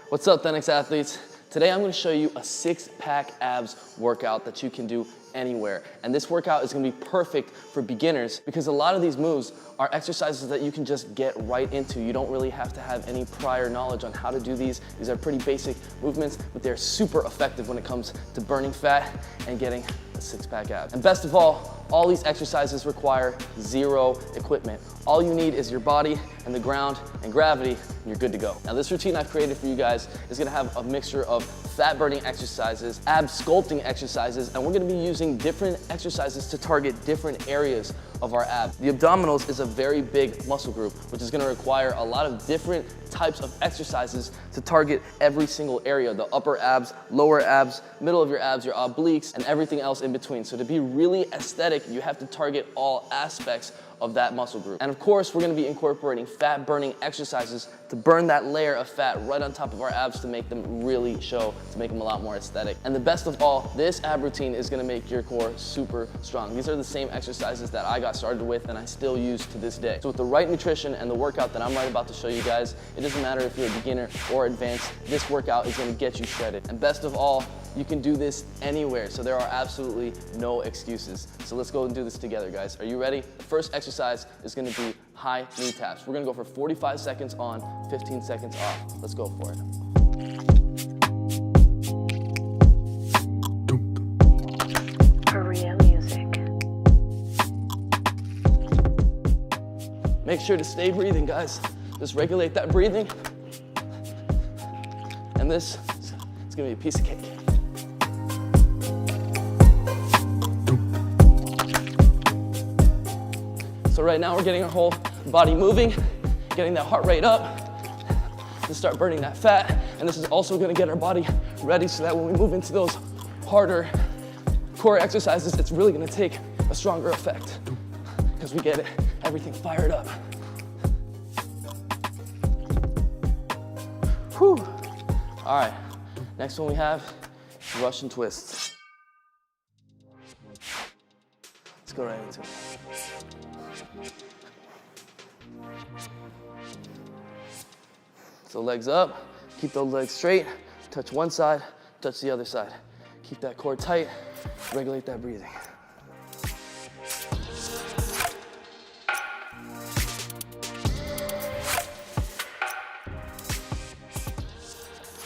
What's up, Thenx athletes? Today I'm gonna show you a six-pack abs workout that you can do anywhere. And this workout is gonna be perfect for beginners because a lot of these moves are exercises that you can just get right into. You don't really have to have any prior knowledge on how to do these. These are pretty basic movements, but they're super effective when it comes to burning fat and getting a six-pack abs. And best of all these exercises require zero equipment. All you need is your body and the ground and gravity, and you're good to go. Now this routine I've created for you guys is gonna have a mixture of fat burning exercises, ab sculpting exercises, and we're gonna be using different exercises to target different areas of our abs. The abdominals is a very big muscle group, which is gonna require a lot of different types of exercises to target every single area, the upper abs, lower abs, middle of your abs, your obliques, and everything else in between. So to be really aesthetic, you have to target all aspects of that muscle group. And of course, we're gonna be incorporating fat burning exercises to burn that layer of fat right on top of our abs to make them really show, to make them a lot more aesthetic. And the best of all, this ab routine is gonna make your core super strong. These are the same exercises that I got started with and I still use to this day. So with the right nutrition and the workout that I'm right about to show you guys, it doesn't matter if you're a beginner or advanced, this workout is gonna get you shredded. And best of all, you can do this anywhere, so there are absolutely no excuses. So let's go and do this together, guys. Are you ready? The first exercise is gonna be high knee taps. We're gonna go for 45 seconds on, 15 seconds off. Let's go for it. Korean music. Make sure to stay breathing, guys. Just regulate that breathing. And this is gonna be a piece of cake. So right now we're getting our whole body moving, getting that heart rate up to start burning that fat. And this is also gonna get our body ready so that when we move into those harder core exercises, it's really gonna take a stronger effect because we get everything fired up. Whew. All right, next one we have is Russian twists. Let's go right into it. So legs up, keep those legs straight, touch one side, touch the other side. Keep that core tight, regulate that breathing.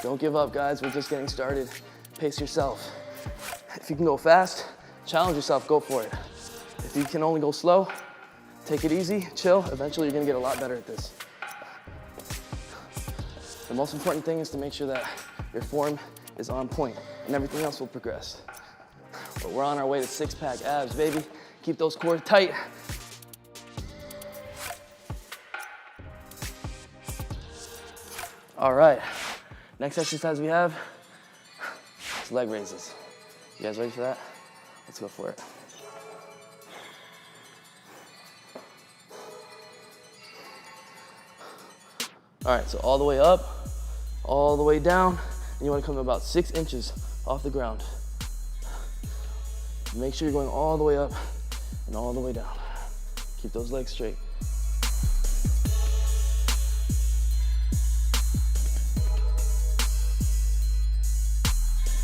Don't give up, guys, we're just getting started. Pace yourself. If you can go fast, challenge yourself, go for it. If you can only go slow, take it easy, chill. Eventually you're gonna get a lot better at this. The most important thing is to make sure that your form is on point and everything else will progress. But we're on our way to six-pack abs, baby. Keep those core tight. All right, next exercise we have is leg raises. You guys ready for that? Let's go for it. All right, so all the way up, all the way down, and you wanna come about 6 inches off the ground. Make sure you're going all the way up and all the way down. Keep those legs straight.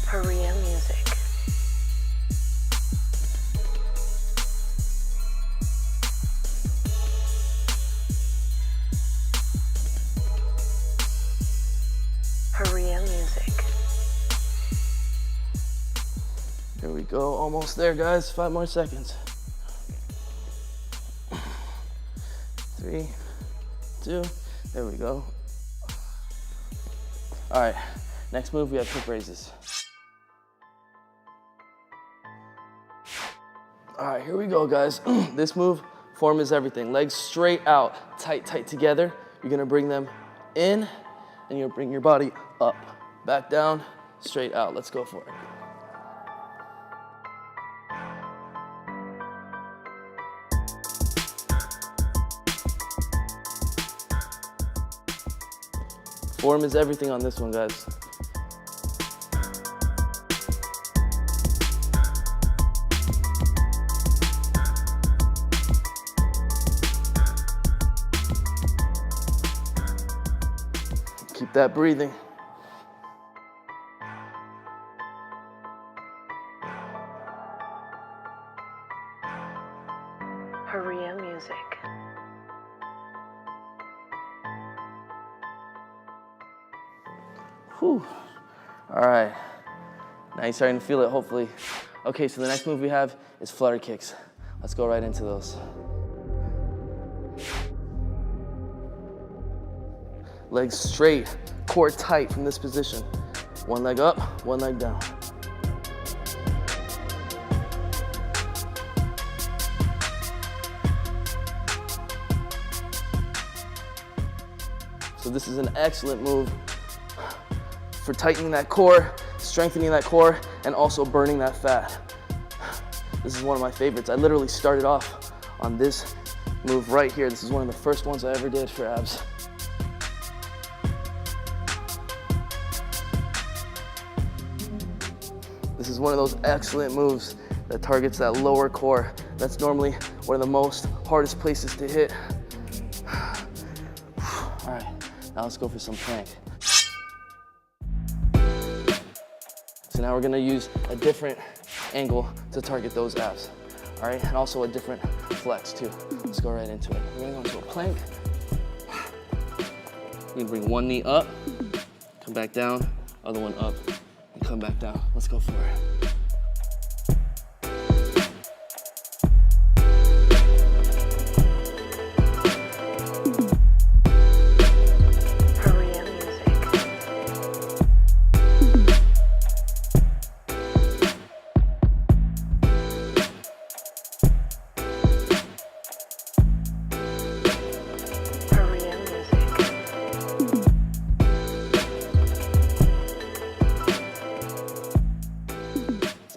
Korean music. Korean music. Here we go, almost there, guys. 5 more seconds. 3, 2, there we go. All right, next move, we have hip raises. All right, here we go, guys. This move, form is everything. Legs straight out, tight, tight together. You're gonna bring them in, and you'll bring your body up. Back down, straight out. Let's go for it. Form is everything on this one, guys. Keep that breathing. Whew. All right. Now you're starting to feel it, hopefully. Okay, so the next move we have is flutter kicks. Let's go right into those. Legs straight, core tight from this position. One leg up, one leg down. So this is an excellent move for tightening that core, strengthening that core, and also burning that fat. This is one of my favorites. I literally started off on this move right here. This is one of the first ones I ever did for abs. This is one of those excellent moves that targets that lower core. That's normally one of the most hardest places to hit. All right, now let's go for some plank. So now we're gonna use a different angle to target those abs. All right, and also a different flex too. Let's go right into it. We're gonna go into a plank. We're gonna bring one knee up, come back down, other one up, and come back down. Let's go for it.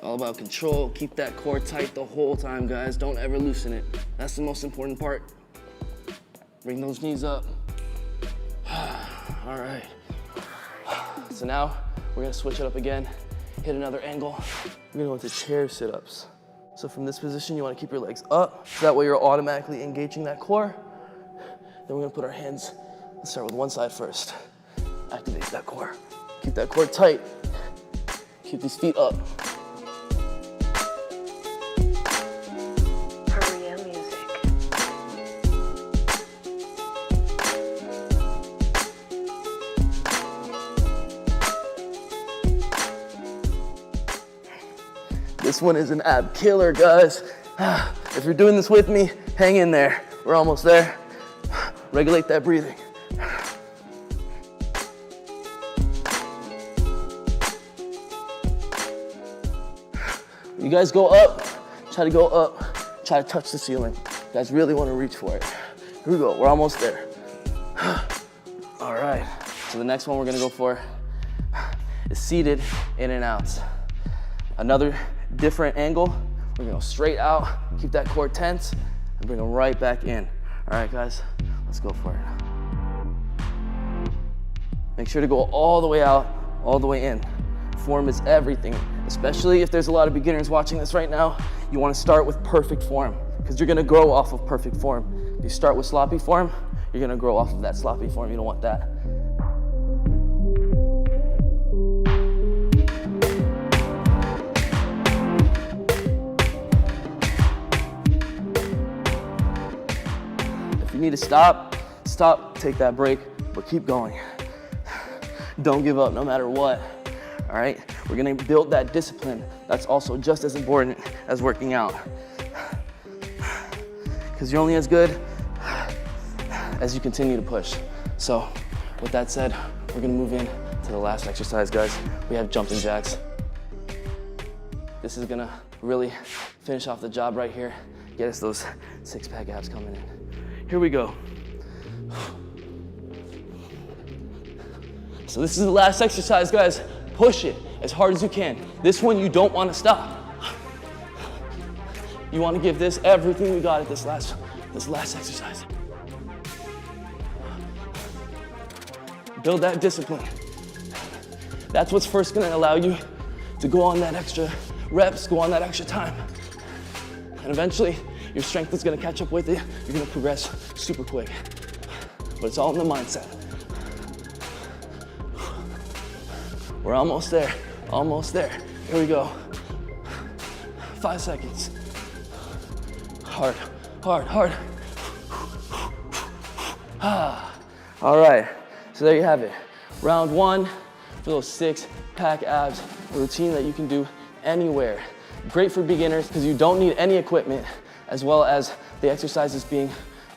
All about control. Keep that core tight the whole time, guys. Don't ever loosen it. That's the most important part. Bring those knees up. All right. So now we're gonna switch it up again, hit another angle. We're gonna go into chair sit-ups. So from this position, you wanna keep your legs up. So that way you're automatically engaging that core. Then we're gonna put our hands, let's start with one side first. Activate that core. Keep that core tight. Keep these feet up. This one is an ab killer, guys. If you're doing this with me, hang in there. We're almost there. Regulate that breathing. You guys go up, try to go up, try to touch the ceiling. You guys really want to reach for it. Here we go, we're almost there. All right, so the next one we're gonna go for is seated in and outs. Another different angle. We're gonna go straight out, keep that core tense, and bring them right back in. All right, guys, let's go for it. Make sure to go all the way out, all the way in. Form is everything, especially if there's a lot of beginners watching this right now. You wanna start with perfect form, because you're gonna grow off of perfect form. If you start with sloppy form, you're gonna grow off of that sloppy form. You don't want that. If you need to stop, take that break, but keep going. Don't give up no matter what, all right? We're gonna build that discipline. That's also just as important as working out. Because you're only as good as you continue to push. So with that said, we're gonna move in to the last exercise, guys. We have jumping jacks. This is gonna really finish off the job right here. Get us those six-pack abs coming in. Here we go. So this is the last exercise, guys. Push it as hard as you can. This one you don't want to stop. You want to give this everything we got at this last exercise. Build that discipline. That's what's first going to allow you to go on that extra reps, go on that extra time. And eventually, your strength is gonna catch up with it. You're gonna progress super quick. But it's all in the mindset. We're almost there, almost there. Here we go. 5 seconds. Hard, hard, hard. All right, so there you have it. Round one, for those six-pack abs, a routine that you can do anywhere. Great for beginners because you don't need any equipment, as well as the exercises being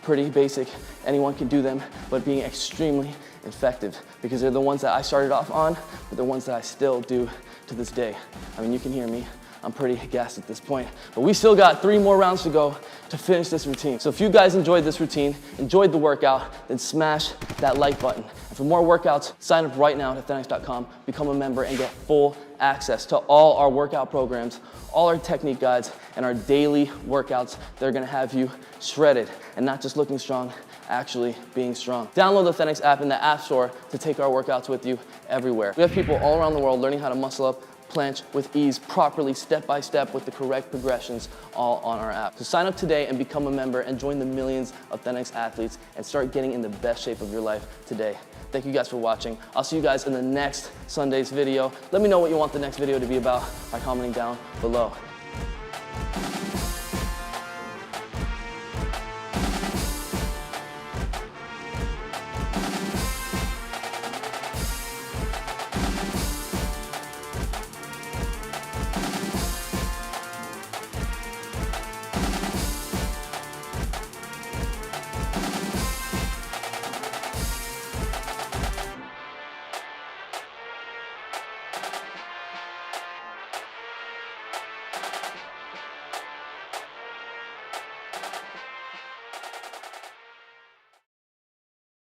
pretty basic. Anyone can do them, but being extremely effective because they're the ones that I started off on, but they're ones that I still do to this day. I mean, you can hear me. I'm pretty gassed at this point, but we still got 3 more rounds to go to finish this routine. So if you guys enjoyed this routine, enjoyed the workout, then smash that like button. And for more workouts, sign up right now at athletics.com, become a member, and get full access to all our workout programs, all our technique guides, and our daily workouts that are gonna have you shredded and not just looking strong, actually being strong. Download the Athletics app in the App Store to take our workouts with you everywhere. We have people all around the world learning how to muscle up, planche with ease, properly, step by step, with the correct progressions, all on our app. So sign up today and become a member and join the millions of Athletics athletes and start getting in the best shape of your life today. Thank you guys for watching. I'll see you guys in the next Sunday's video. Let me know what you want the next video to be about by commenting down below.